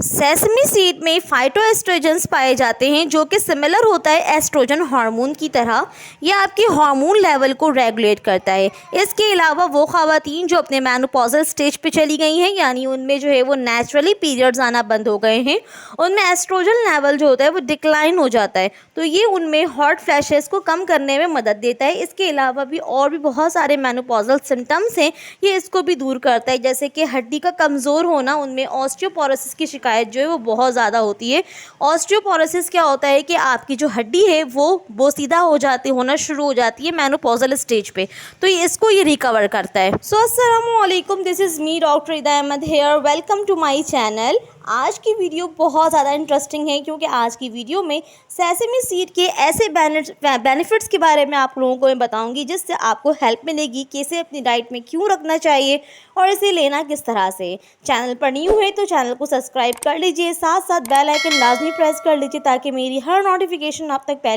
Sesame seed में फाइटोएस्ट्रोजेंस पाए जाते हैं जो कि सिमिलर होता है एस्ट्रोजन हार्मोन की तरह। यह आपके हार्मोन लेवल को रेगुलेट करता है। इसके अलावा वो ख़वातीन जो अपने मेनोपॉजल स्टेज पे चली गई हैं, यानी उनमें जो है वो नेचुरली पीरियड्स आना बंद हो गए हैं, उनमें एस्ट्रोजन लेवल जो होता है वो डिक्लाइन हो जाता है, तो ये उनमें हॉट फ्लैशेस को कम करने में मदद देता है। इसके अलावा भी और भी बहुत सारे मेनोपॉजल सिम्टम्स हैं, ये इसको भी दूर करता है, जैसे कि हड्डी का कमज़ोर होना। उनमें ऑस्टियोपोरोसिस की शिकायत जो है वो बहुत ज़्यादा होती है। ऑस्टियोपोरोसिस क्या होता है कि आपकी जो हड्डी है वो बोसीदा होना शुरू हो जाती है मेनोपॉजल स्टेज पे, तो ये रिकवर करता है। सो अस्सलामु अलैकुम, this is me doctor Ida Ahmad here, welcome to my channel. आज की वीडियो बहुत ज़्यादा इंटरेस्टिंग है क्योंकि आज की वीडियो में सेसमी सीड के ऐसे बेनिफिट्स के बारे में आप लोगों को मैं बताऊंगी जिससे आपको हेल्प मिलेगी कि इसे अपनी डाइट में क्यों रखना चाहिए और इसे लेना किस तरह से। चैनल पर न्यू है तो चैनल को सब्सक्राइब कर लीजिए, साथ साथ बेल आइकन लाजमी प्रेस कर लीजिए ताकि मेरी हर नोटिफिकेशन आप तक पहले